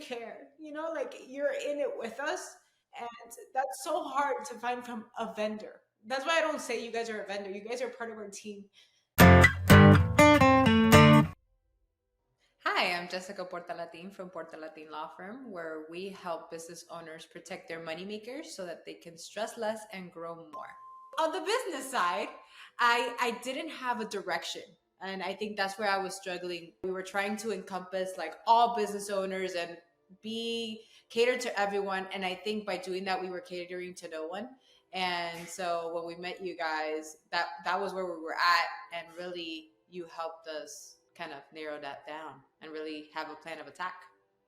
care, like you're in it with us. And that's so hard to find from a vendor. That's why I don't say you guys are a vendor. You guys are part of our team. Hi, I'm Jessica Portalatin from Portalatin Law Firm, where we help business owners protect their moneymakers so that they can stress less and grow more. On the business side, I didn't have a direction. And I think that's where I was struggling. We were trying to encompass like all business owners and be catered to everyone. And I think by doing that, we were catering to no one. And so when we met you guys, that was where we were at. And really, you helped us kind of narrow that down and really have a plan of attack.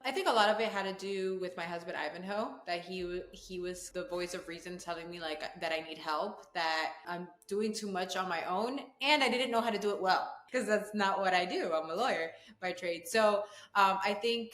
I think a lot of it had to do with my husband Ivanhoe, that he was the voice of reason telling me like that I need help, that I'm doing too much on my own, and I didn't know how to do it well because that's not what I do. I'm a lawyer by trade. So I think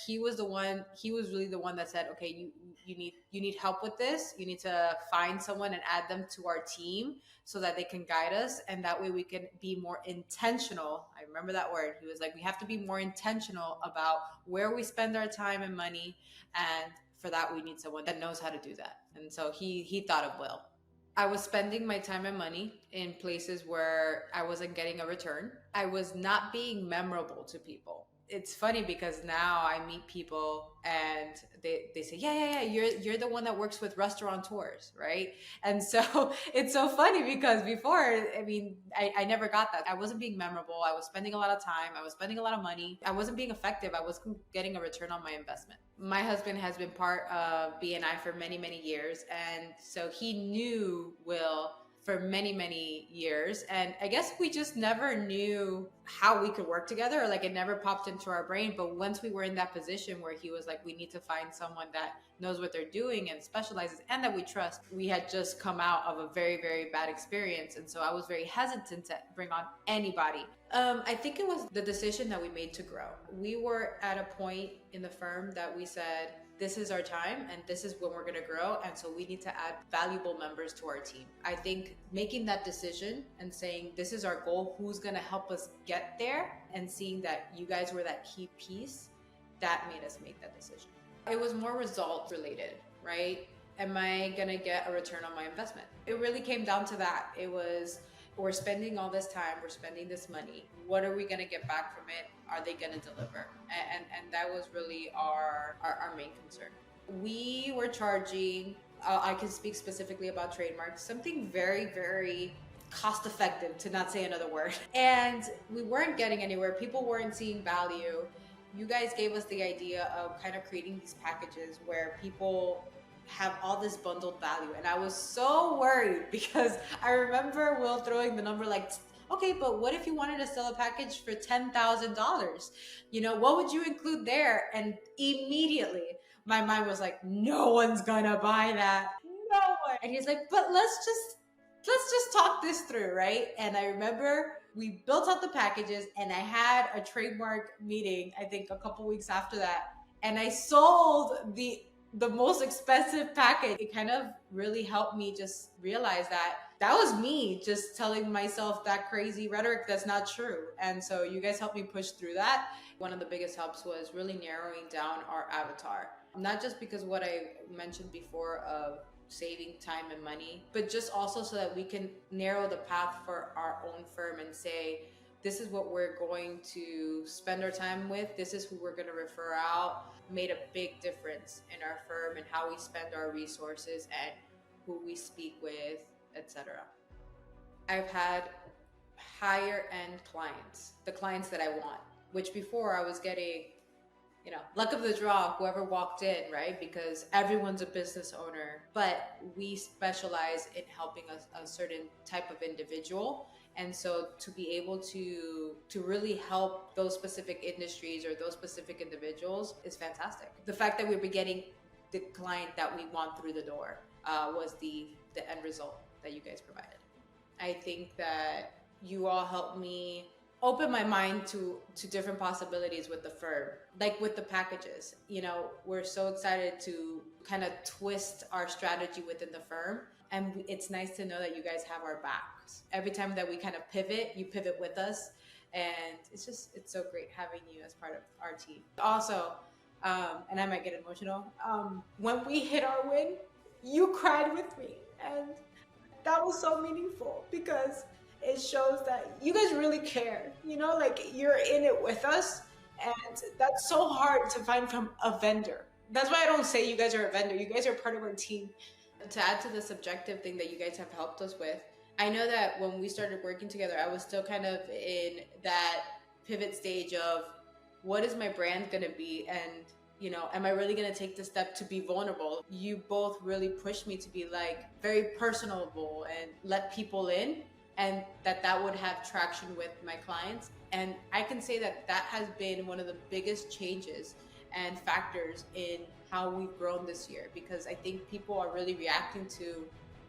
he was the one. He was really the one that said, "Okay, you need help with this. You need to find someone and add them to our team so that they can guide us, and that way we can be more intentional." I remember that word. He was like, "We have to be more intentional about where we spend our time and money, and for that we need someone that knows how to do that." And so he thought of Will. I was spending my time and money in places where I wasn't getting a return. I was not being memorable to people. It's funny because now I meet people and they say, yeah, you're the one that works with restaurateurs, right? And so it's so funny because before, I mean, I never got that. I wasn't being memorable. I was spending a lot of time. I was spending a lot of money. I wasn't being effective. I wasn't getting a return on my investment. My husband has been part of BNI for many, many years. And so he knew Will for many, many years. And I guess we just never knew how we could work together, or like it never popped into our brain. But once we were in that position where he was like, we need to find someone that knows what they're doing and specializes and that we trust. We had just come out of a very, very bad experience. And so I was very hesitant to bring on anybody. I think it was the decision that we made to grow. We were at a point in the firm that we said, this is our time and this is when we're going to grow. And so we need to add valuable members to our team. I think making that decision and saying, this is our goal, who's going to help us get there, and seeing that you guys were that key piece, that made us make that decision. It was more result related, right? Am I going to get a return on my investment? It really came down to that. It was, we're spending all this time, we're spending this money. What are we going to get back from it? Are they going to deliver? And that was really our main concern. We were charging, I can speak specifically about trademarks, something very, very cost effective, to not say another word. And we weren't getting anywhere. People weren't seeing value. You guys gave us the idea of kind of creating these packages where people have all this bundled value. And I was so worried because I remember Will throwing the number like, okay, but what if you wanted to sell a package for $10,000? What would you include there? And immediately my mind was like, no one's gonna buy that. No one. And he's like, but let's just talk this through, right? And I remember we built out the packages and I had a trademark meeting, I think a couple weeks after that. And I sold the most expensive package. It kind of really helped me just realize that was me just telling myself that crazy rhetoric that's not true. And so you guys helped me push through that. One of the biggest helps was really narrowing down our avatar. Not just because what I mentioned before of saving time and money, but just also so that we can narrow the path for our own firm and say, this is what we're going to spend our time with. This is who we're going to refer out. Made a big difference in our firm and how we spend our resources and who we speak with, etc. I've had higher end clients, the clients that I want, which before I was getting, luck of the draw, whoever walked in, right? Because everyone's a business owner, but we specialize in helping a certain type of individual. And so to be able to really help those specific industries or those specific individuals is fantastic. The fact that we were getting the client that we want through the door was the end result that you guys provided. I think that you all helped me open my mind to different possibilities with the firm, like with the packages. We're so excited to kind of twist our strategy within the firm. And it's nice to know that you guys have our backs. Every time that we kind of pivot, you pivot with us. And it's so great having you as part of our team. Also, and I might get emotional. When we hit our win, you cried with me, and that was so meaningful because it shows that you guys really care. You know, like you're in it with us, and that's so hard to find from a vendor. That's why I don't say you guys are a vendor. You guys are part of our team. To add to the subjective thing that you guys have helped us with, I know that when we started working together, I was still kind of in that pivot stage of what is my brand going to be, and am I really going to take the step to be vulnerable? You both really pushed me to be like very personable and let people in, and that would have traction with my clients. And I can say that has been one of the biggest changes and factors in how we've grown this year, because I think people are really reacting to,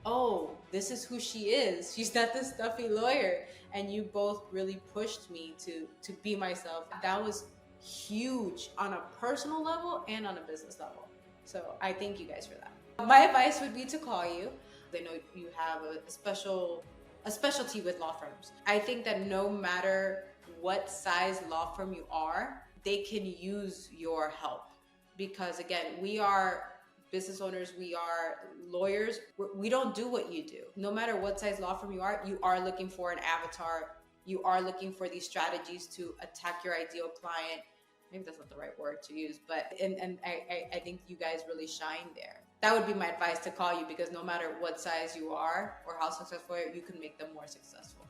oh, this is who she is. She's not this stuffy lawyer. And you both really pushed me to be myself. That was huge on a personal level and on a business level. So I thank you guys for that. My advice would be to call you. I know you have a specialty with law firms. I think that no matter what size law firm you are, they can use your help, because again, we are business owners, we are lawyers. We don't do what you do. No matter what size law firm you are looking for an avatar. You are looking for these strategies to attack your ideal client. Maybe that's not the right word to use, but and I think you guys really shine there. That would be my advice, to call you, because no matter what size you are or how successful you are, you can make them more successful.